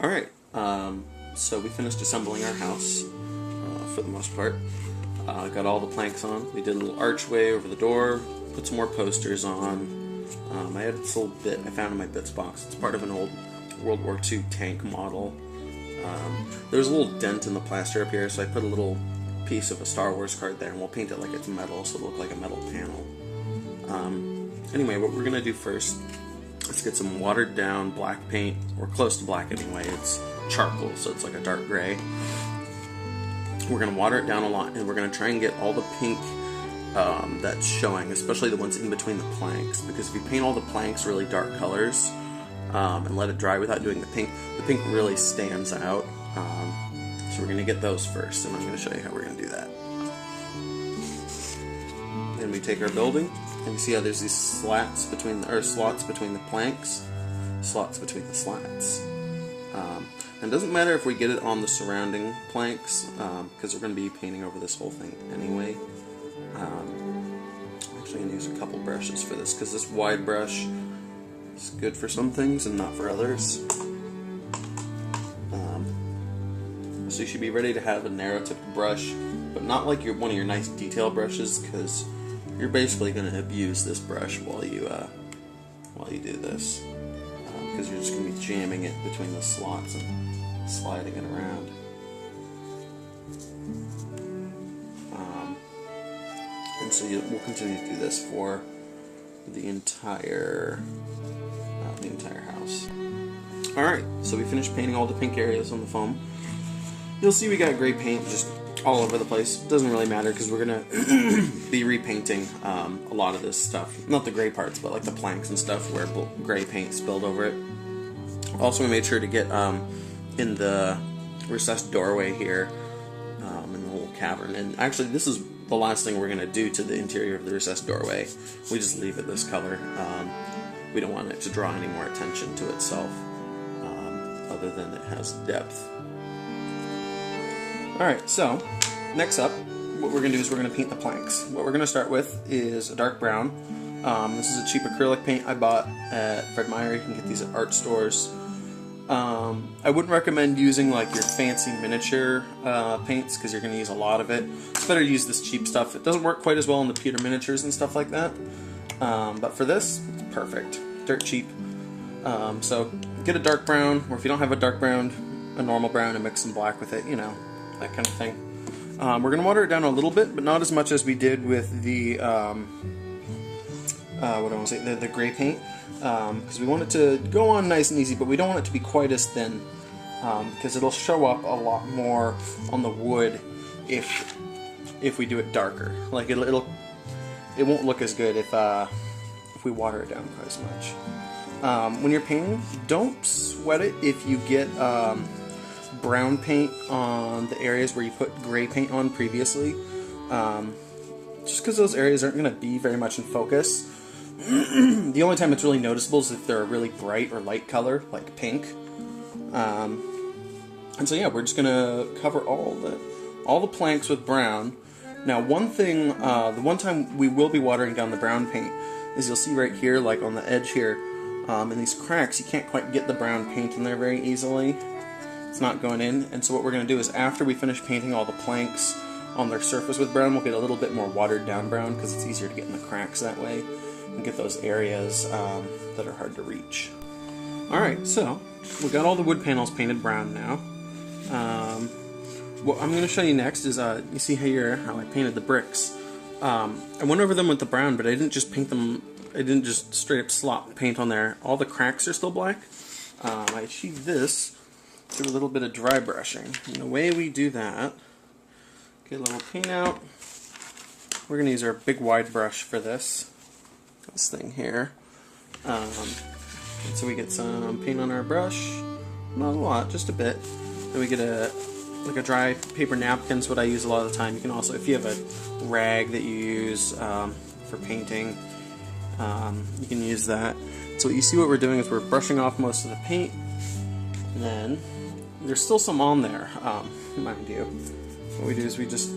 Alright, so we finished assembling our house, for the most part. Got all the planks on. We did a little archway over the door, put some more posters on. I had this little bit I found in my bits box. It's part of an old World War II tank model. There's a little dent in the plaster up here, so I put a little piece of a Star Wars card there, and we'll paint it like it's metal, so it'll look like a metal panel. Anyway, what we're going to do first, let's get some watered down black paint, or close to black anyway. It's charcoal, so it's like a dark gray. We're going to water it down a lot, and we're going to try and get all the pink that's showing, especially the ones in between the planks, because if you paint all the planks really dark colors and let it dry without doing the pink really stands out. So we're going to get those first, and I'm going to show you how we're going to do that. Then we take our building, and you see how there's these slots between the planks, slots between the slats. And it doesn't matter if we get it on the surrounding planks, because we're going to be painting over this whole thing anyway. I'm actually going to use a couple brushes for this, because this wide brush is good for some things and not for others. So you should be ready to have a narrow tipped brush, but not like one of your nice detail brushes, because you're basically going to abuse this brush while you do this, because you're just going to be jamming it between the slots and sliding it around. And so we'll continue to do this for the entire house. Alright, so we finished painting all the pink areas on the foam. You'll see we got gray paint just all over the place. Doesn't really matter because we're going to be repainting a lot of this stuff. Not the gray parts, but like the planks and stuff where gray paint spilled over it. Also, we made sure to get in the recessed doorway here, in the little cavern. And actually, this is the last thing we're going to do to the interior of the recessed doorway. We just leave it this color. We don't want it to draw any more attention to itself, other than it has depth. Alright, so next up, what we're going to do is we're going to paint the planks. What we're going to start with is a dark brown. This is a cheap acrylic paint I bought at Fred Meyer. You can get these at art stores. I wouldn't recommend using like your fancy miniature paints, because you're going to use a lot of it. It's better to use this cheap stuff. It doesn't work quite as well in the Peter miniatures and stuff like that. But for this, it's perfect. Dirt cheap. So get a dark brown, or if you don't have a dark brown, a normal brown, and mix some black with it, you know, that kind of thing. We're going to water it down a little bit, but not as much as we did with the the gray paint, because we want it to go on nice and easy, but we don't want it to be quite as thin, because it'll show up a lot more on the wood if we do it darker. Like it won't look as good if we water it down quite as much. When you're painting, don't sweat it if you get brown paint on the areas where you put gray paint on previously, just because those areas aren't going to be very much in focus. The only time it's really noticeable is if they're a really bright or light color, like pink. And so yeah, we're just going to cover all the planks with brown. Now one thing, the one time we will be watering down the brown paint is you'll see right here, like on the edge here, in these cracks, you can't quite get the brown paint in there very easily. It's not going in, and so what we're going to do is after we finish painting all the planks on their surface with brown, we'll get a little bit more watered down brown, because it's easier to get in the cracks that way and get those areas that are hard to reach. Alright, so we got all the wood panels painted brown now. What I'm going to show you next is, you see here how I painted the bricks. I went over them with the brown, but I didn't just paint them, I didn't just straight up slop paint on there. All the cracks are still black. I achieved this through a little bit of dry brushing. And the way we do that, get a little paint out. We're going to use our big wide brush for this thing here. And so we get some paint on our brush, not a lot, just a bit. Then we get a dry paper napkin's what I use a lot of the time. You can also, if you have a rag that you use for painting, you can use that. So you see what we're doing is we're brushing off most of the paint, and then there's still some on there, mind you. What we do is we just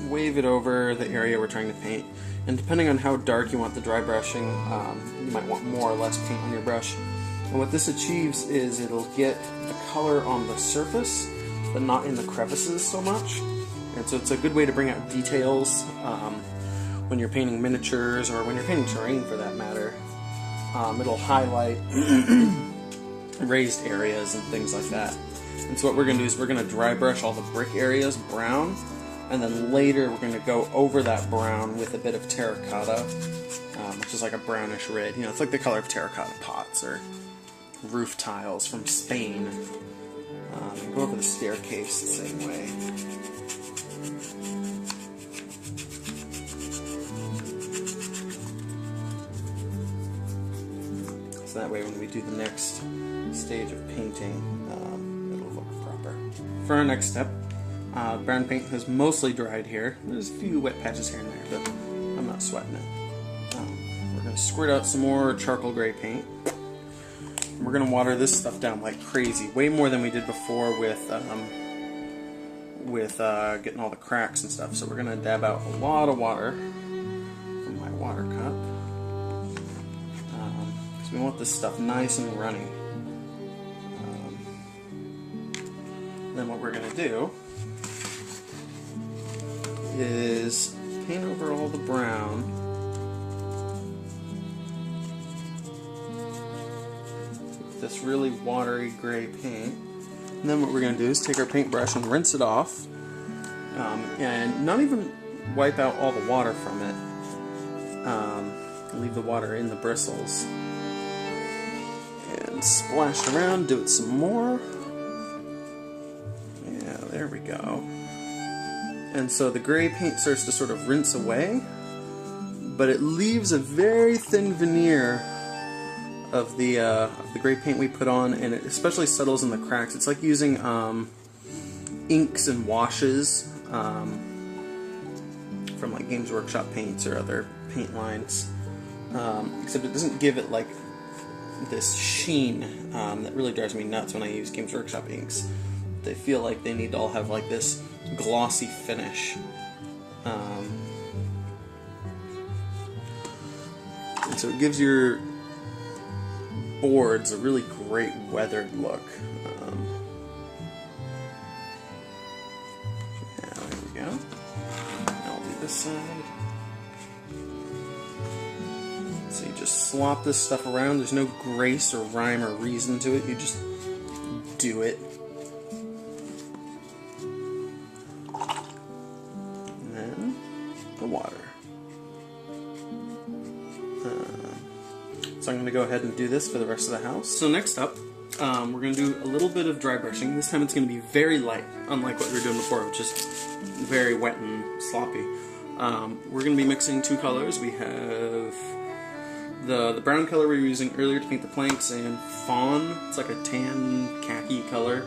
wave it over the area we're trying to paint, and depending on how dark you want the dry brushing, you might want more or less paint on your brush. And what this achieves is it'll get the color on the surface, but not in the crevices so much. And so it's a good way to bring out details when you're painting miniatures, or when you're painting terrain for that matter. It'll highlight raised areas and things like that. And so what we're going to do is we're going to dry brush all the brick areas brown, and then later we're going to go over that brown with a bit of terracotta, which is like a brownish red. You know, it's like the color of terracotta pots or roof tiles from Spain. And go over the staircase the same way. So that way when we do the next stage of painting, it'll look proper. For our next step, brown paint has mostly dried here. There's a few wet patches here and there, but I'm not sweating it. We're going to squirt out some more charcoal gray paint. And we're going to water this stuff down like crazy, way more than we did before with getting all the cracks and stuff. So we're going to dab out a lot of water from my water cup. We want this stuff nice and runny. Then what we're going to do is paint over all the brown. With this really watery gray paint. And then what we're going to do is take our paintbrush and rinse it off. And not even wipe out all the water from it. Leave the water in the bristles. Splash around, do it some more. Yeah, there we go. And so the gray paint starts to sort of rinse away, but it leaves a very thin veneer of the gray paint we put on, and it especially settles in the cracks. It's like using inks and washes from like Games Workshop paints or other paint lines, except it doesn't give it like this sheen that really drives me nuts when I use Games Workshop inks. They feel like they need to all have like this glossy finish. And so it gives your boards a really great weathered look. Yeah, there we go. I'll do this side. So you just slop this stuff around. There's no grace or rhyme or reason to it. You just do it. And then the water. So I'm going to go ahead and do this for the rest of the house. So next up, we're going to do a little bit of dry brushing. This time it's going to be very light, unlike what we were doing before, which is very wet and sloppy. We're going to be mixing two colors. We have the brown color we were using earlier to paint the planks, and fawn. It's like a tan khaki color.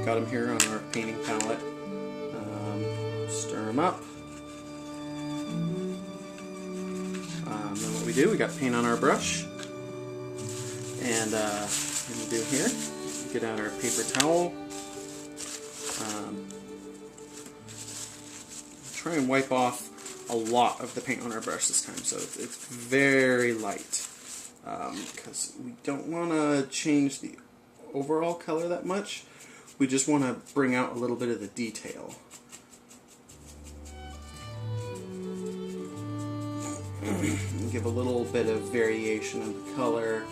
Got them here on our painting palette. Stir them up. Then what we do, we got paint on our brush. And what we do here, get out our paper towel. Try and wipe off a lot of the paint on our brush this time, so it's very light, because we don't want to change the overall color that much. We just want to bring out a little bit of the detail. Give a little bit of variation in the color,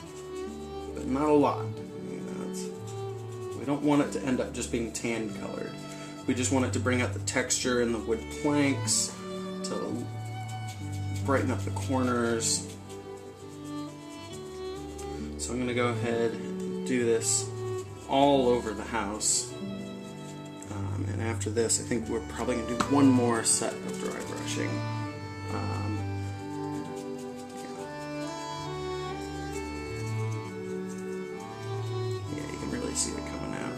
but not a lot. You know, we don't want it to end up just being tan colored. We just want it to bring out the texture in the wood planks, to brighten up the corners. So I'm going to go ahead and do this all over the house. And after this, I think we're probably going to do one more set of dry brushing. Yeah, you can really see it coming out.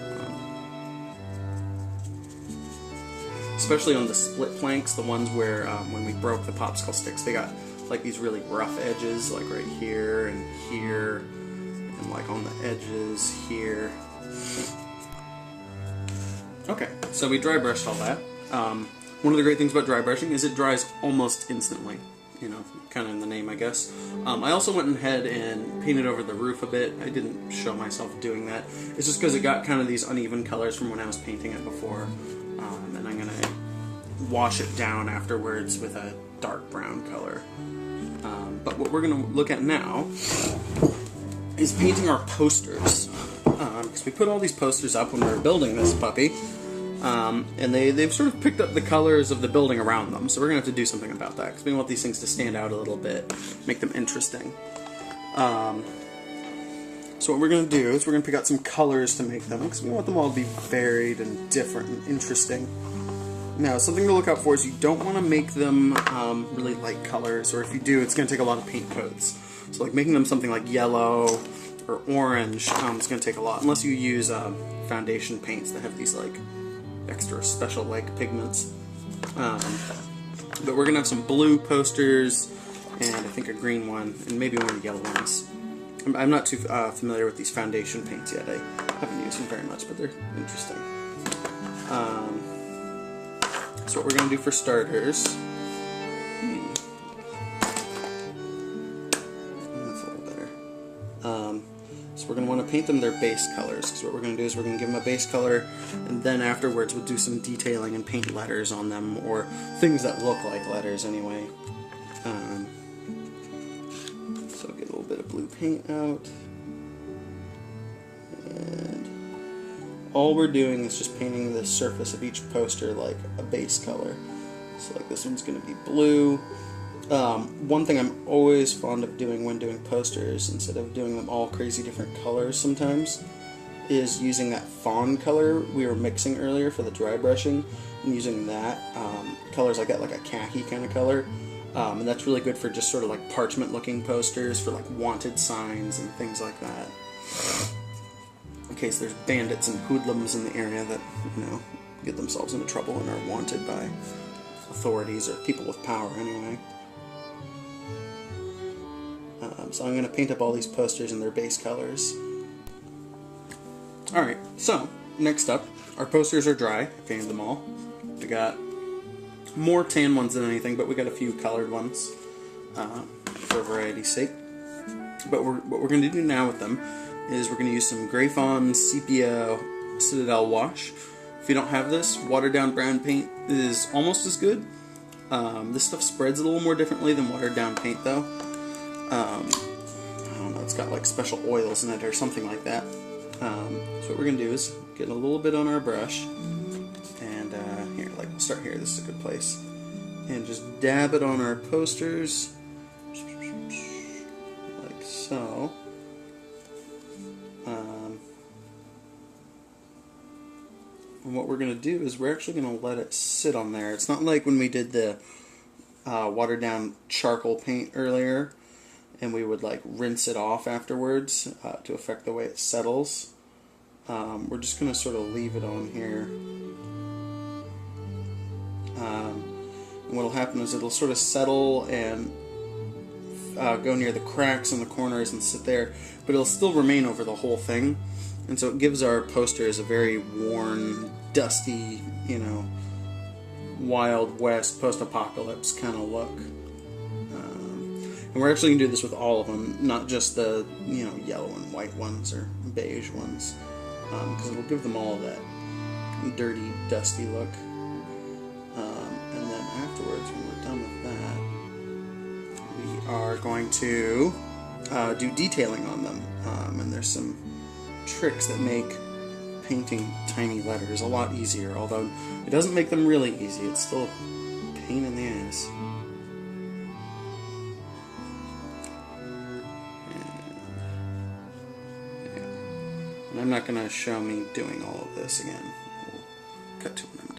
Especially on the split planks, the ones where when we broke the popsicle sticks, they got like these really rough edges, like right here and here, and like on the edges here. Okay, so we dry brushed all that. One of the great things about dry brushing is it dries almost instantly. you know, kind of in the name, I guess. I also went ahead and painted over the roof a bit. I didn't show myself doing that. It's just because it got kind of these uneven colors from when I was painting it before. And I'm going to wash it down afterwards with a dark brown color. But what we're going to look at now is painting our posters. Because we put all these posters up when we were building this puppy. And they've sort of picked up the colors of the building around them, so we're going to have to do something about that, because we want these things to stand out a little bit, make them interesting. So what we're going to do is we're going to pick out some colors to make them, because we want them all to be varied and different and interesting. Now, something to look out for is you don't want to make them really light colors, or if you do, it's going to take a lot of paint coats. So like making them something like yellow or orange is going to take a lot, unless you use foundation paints that have these like extra special like pigments. But we're gonna have some blue posters and I think a green one and maybe one of the yellow ones. I'm not too familiar with these foundation paints yet. I haven't used them very much, but they're interesting. So what we're gonna do for starters, that's a little better. So we're going to want to paint them their base colors, because what we're going to do is we're going to give them a base color, and then afterwards we'll do some detailing and paint letters on them, or things that look like letters anyway. So I'll get a little bit of blue paint out, and all we're doing is just painting the surface of each poster like a base color. So like this one's going to be blue. One thing I'm always fond of doing when doing posters, instead of doing them all crazy different colors sometimes, is using that fawn color we were mixing earlier for the dry brushing, and using that. Colors like that, like a khaki kind of color. And that's really good for just sort of like parchment looking posters, for like wanted signs and things like that. In case there's bandits and hoodlums in the area that, you know, get themselves into trouble and are wanted by authorities or people with power anyway. So I'm going to paint up all these posters in their base colors. Alright, so next up, our posters are dry. I painted them all. We got more tan ones than anything, but we got a few colored ones for variety's sake. But what we're going to do now with them is we're going to use some Gray Fawn Sepia Citadel Wash. If you don't have this, watered down brown paint is almost as good. This stuff spreads a little more differently than watered down paint though. I don't know, it's got like special oils in it or something like that. So what we're going to do is get a little bit on our brush, and here, like we'll start here, this is a good place, and just dab it on our posters, like so. And what we're going to do is we're actually going to let it sit on there. It's not like when we did the watered down charcoal paint earlier, and we would like rinse it off afterwards to affect the way it settles. We're just going to sort of leave it on here. And what will happen is it'll sort of settle and go near the cracks and the corners and sit there, but it'll still remain over the whole thing. And so it gives our posters a very worn, dusty, you know, Wild West post-apocalypse kind of look. And we're actually going to do this with all of them, not just the, you know, yellow and white ones or beige ones, because it'll give them all that dirty, dusty look. And then afterwards, when we're done with that, we are going to do detailing on them. And there's some tricks that make painting tiny letters a lot easier, although it doesn't make them really easy. It's still a pain in the ass. And I'm not going to show me doing all of this again. We'll cut to